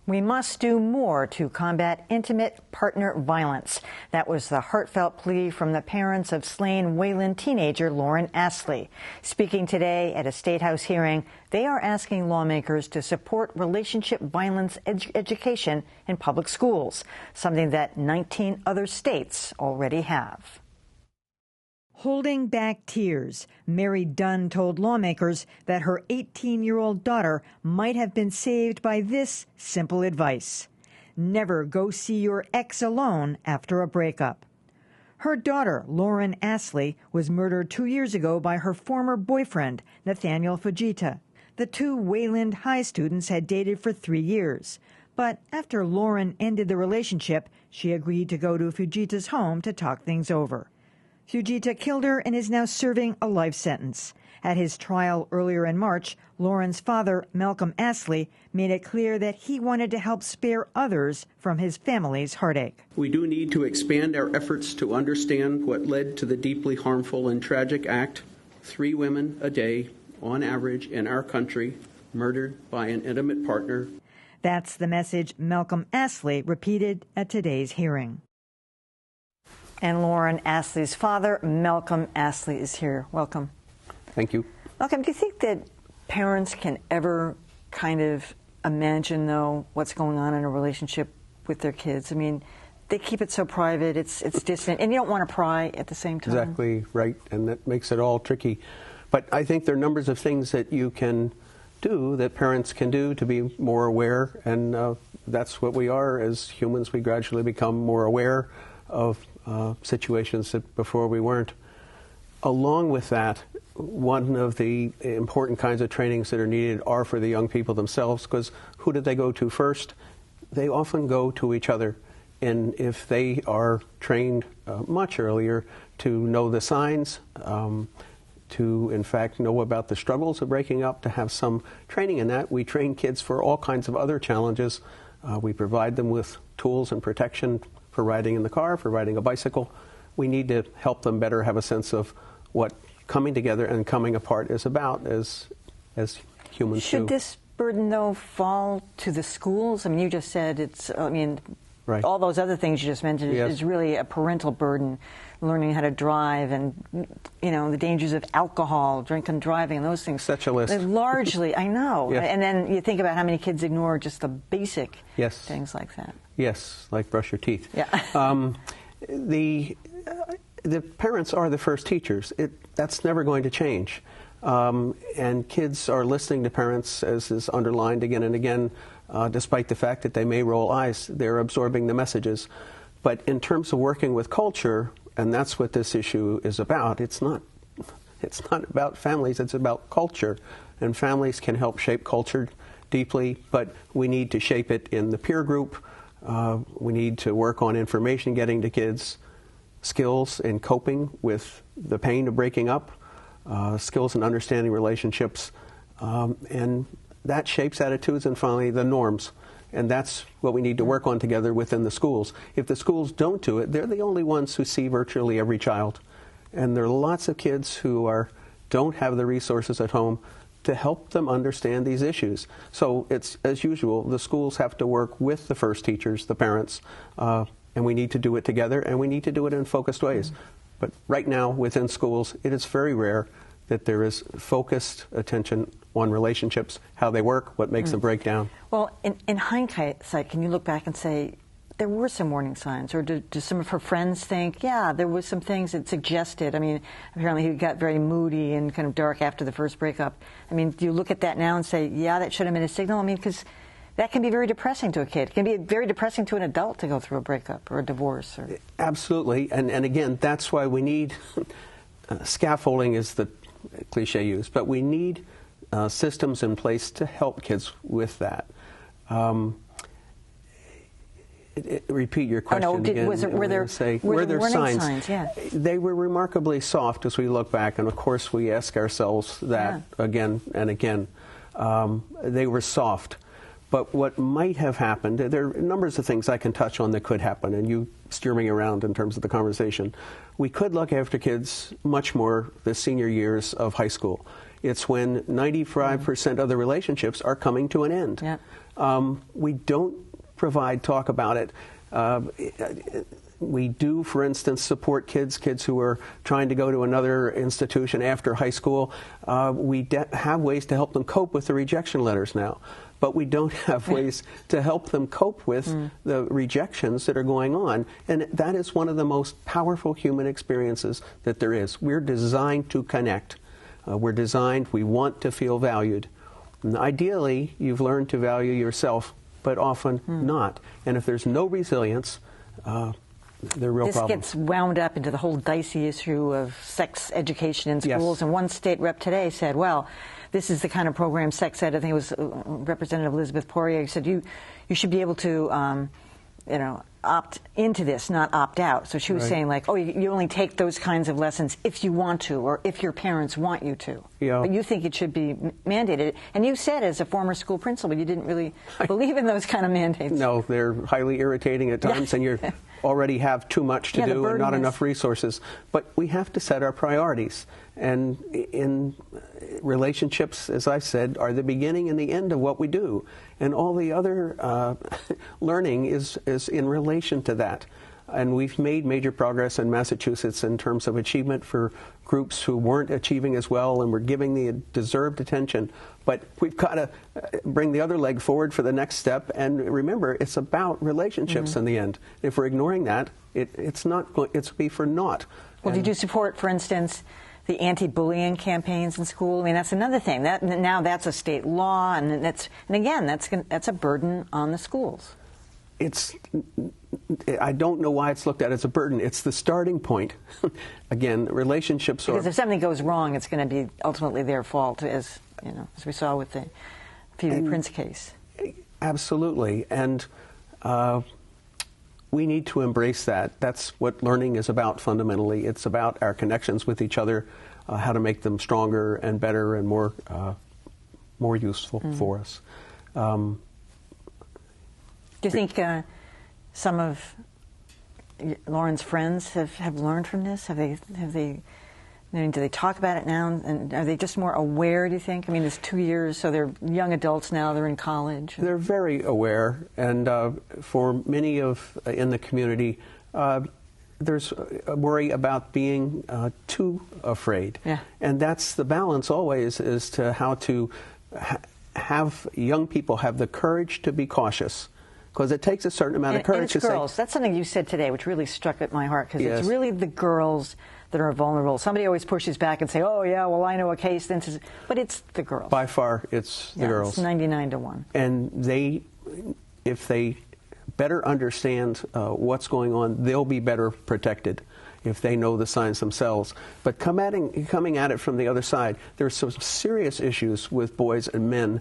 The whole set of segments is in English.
We must do more to combat intimate partner violence. That was the heartfelt plea from the parents of slain Wayland teenager Lauren Astley. Speaking today at a State House hearing, they are asking lawmakers to support relationship violence education in public schools, something that 19 other states already have. Holding back tears, Mary Dunn told lawmakers that her 18-year-old daughter might have been saved by this simple advice: never go see your ex alone after a breakup. Her daughter, Lauren Astley, was murdered 2 years ago by her former boyfriend, Nathaniel Fujita. The two Wayland High students had dated for 3 years. But after Lauren ended the relationship, she agreed to go to Fujita's home to talk things over. Fujita killed her and is now serving a life sentence. At his trial earlier in March, Lauren's father, Malcolm Astley, made it clear that he wanted to help spare others from his family's heartache. We do need to expand our efforts to understand what led to the deeply harmful and tragic act. 3 women a day, on average, in our country, murdered by an intimate partner. That's the message Malcolm Astley repeated at today's hearing. And Lauren Astley's father, Malcolm Astley, is here. Welcome. Thank you. Malcolm, do you think that parents can ever kind of imagine, though, what's going on in a relationship with their kids? I mean, they keep it so private, it's distant, and you don't want to pry at the same time. Exactly right, and that makes it all tricky. But I think there are numbers of things that you can do, that parents can do to be more aware, and that's what we are as humans. We gradually become more aware of situations that before we weren't. Along with that, one of the important kinds of trainings that are needed are for the young people themselves, because who do they go to first? They often go to each other. And if they are trained much earlier to know the signs, to in fact know about the struggles of breaking up, to have some training in that. We train kids for all kinds of other challenges. We provide them with tools and protection for riding in the car, for riding a bicycle. We need to help them better have a sense of what coming together and coming apart is about as humans do. Should this burden, though, fall to the schools? I mean, you just said it's, right. All those other things you just mentioned Yes. is really a parental burden, learning how to drive and, the dangers of alcohol, drink and driving, and those things. Such a list. They're largely, I know. Yes. And then you think about how many kids ignore just the basic Yes. things like that. Yes, like brush your teeth. Yeah. The parents are the first teachers. That's never going to change. And kids are listening to parents, as is underlined again and again, despite the fact that they may roll eyes. They're absorbing the messages. But in terms of working with culture, and that's what this issue is about, it's not about families, it's about culture. And families can help shape culture deeply, but we need to shape it in the peer group. We need to work on information getting to kids, skills in coping with the pain of breaking up, skills in understanding relationships, and that shapes attitudes and finally the norms. And that's what we need to work on together within the schools. If the schools don't do it, they're the only ones who see virtually every child. And there are lots of kids who don't have the resources at home to help them understand these issues. So it's, as usual, the schools have to work with the first teachers, the parents, and we need to do it together, and we need to do it in focused ways. But right now, within schools, it is very rare that there is focused attention on relationships, how they work, what makes them break down. Well, in hindsight, can you look back and say, there were some warning signs, or do some of her friends think, yeah, there was some things that suggested? I mean, apparently he got very moody and kind of dark after the first breakup. I mean, do you look at that now and say, yeah, that should have been a signal? I mean, because that can be very depressing to a kid. It can be very depressing to an adult to go through a breakup or a divorce. Absolutely. And again, that's why we need scaffolding is the cliche used, but we need systems in place to help kids with that. Repeat your question again. Were there signs? Yeah. They were remarkably soft as we look back, and of course we ask ourselves that again and again. They were soft. But what might have happened, there are numbers of things I can touch on that could happen, and you steer me around in terms of the conversation. We could look after kids much more the senior years of high school. It's when 95% of the relationships are coming to an end. Yeah. We don't provide talk about it. We do, for instance, support kids who are trying to go to another institution after high school. We have ways to help them cope with the rejection letters now. But we don't have ways to help them cope with the rejections that are going on. And that is one of the most powerful human experiences that there is. We're designed to connect. We want to feel valued. And ideally, you've learned to value yourself, but often not. And if there's no resilience, there are real problems. This gets wound up into the whole dicey issue of sex education in schools. Yes. And one state rep today said, well, this is the kind of program, sex ed. I think it was Representative Elizabeth Poirier said you should be able to, opt into this, not opt out. So she was saying, like, oh, you only take those kinds of lessons if you want to, or if your parents want you to. Yeah. But you think it should be mandated. And you said, as a former school principal, you didn't really believe in those kind of mandates. No, they're highly irritating at times, and you already have too much to do and not enough resources. But we have to set our priorities. And in relationships, as I said, are the beginning and the end of what we do. And all the other learning is in relation to that. And we've made major progress in Massachusetts in terms of achievement for groups who weren't achieving as well, and we're giving the deserved attention. But we've got to bring the other leg forward for the next step. And remember, it's about relationships in the end. If we're ignoring that, it's be for naught. Well, did you support, for instance, the anti-bullying campaigns in school? I mean, that's another thing. Now that's a state law, and again, that's a burden on the schools. I don't know why it's looked at as a burden. It's the starting point. Again, relationships because if something goes wrong, it's going to be ultimately their fault, as we saw with the Phoebe Prince case. Absolutely, and we need to embrace that. That's what learning is about fundamentally. It's about our connections with each other, how to make them stronger and better and more useful for us. Do you think some of Lauren's friends have learned from this? Do they talk about it now? And are they just more aware, do you think? I mean, it's 2 years, so they're young adults now, they're in college. They're very aware, and for many in the community, there's a worry about being too afraid. Yeah. And that's the balance always, is to how to have young people have the courage to be cautious. Because it takes a certain amount of courage to say... girls. That's something you said today, which really struck at my heart, because it's really the girls that are vulnerable. Somebody always pushes back and say, oh, yeah, well, I know a case. But it's the girls. By far, it's the girls. It's 99 to 1. And if they better understand what's going on, they'll be better protected if they know the signs themselves. But coming at it from the other side, there's some serious issues with boys and men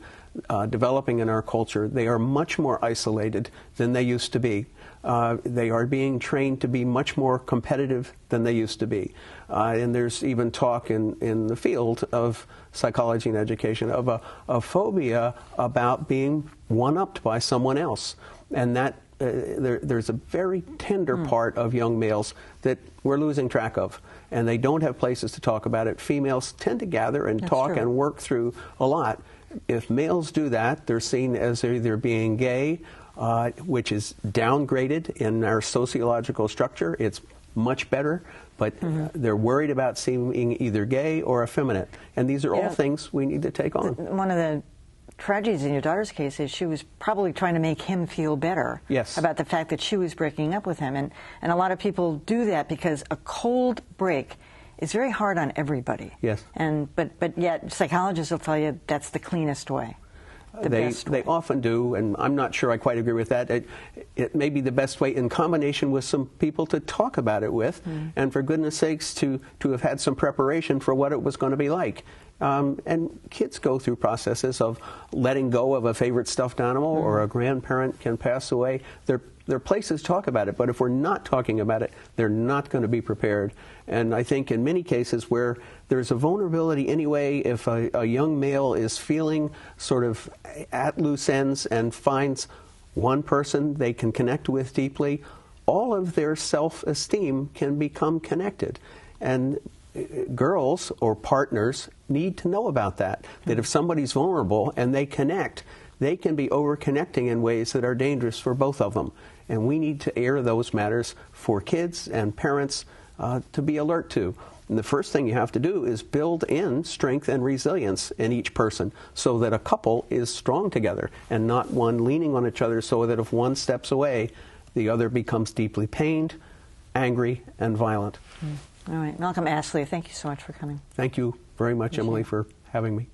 developing in our culture. They are much more isolated than they used to be. They are being trained to be much more competitive than they used to be. And there's even talk in the field of psychology and education of a phobia about being one-upped by someone else. And that there's a very tender part of young males that we're losing track of, and they don't have places to talk about it. Females tend to gather and talk and work through a lot. If males do that, they're seen as either being gay, which is downgraded in our sociological structure. It's much better, but they're worried about seeming either gay or effeminate. And these are all things we need to take on. One of the tragedies in your daughter's case is she was probably trying to make him feel better about the fact that she was breaking up with him. And a lot of people do that because a cold break is very hard on everybody. Yes. But yet psychologists will tell you that's the cleanest way. They often do, and I'm not sure I quite agree with that. It may be the best way in combination with some people to talk about it with, and for goodness sakes to have had some preparation for what it was going to be like. And kids go through processes of letting go of a favorite stuffed animal, or a grandparent can pass away. There are places to talk about it, but if we're not talking about it, they're not going to be prepared. And I think in many cases where there's a vulnerability anyway, if a young male is feeling sort of at loose ends and finds one person they can connect with deeply, all of their self-esteem can become connected. And girls or partners need to know about that, that if somebody's vulnerable and they connect, they can be over-connecting in ways that are dangerous for both of them. And we need to air those matters for kids and parents to be alert to. And the first thing you have to do is build in strength and resilience in each person so that a couple is strong together and not one leaning on each other, so that if one steps away, the other becomes deeply pained, angry, and violent. All right. Malcolm Astley, thank you so much for coming. Thank you very much, Emily, for having me.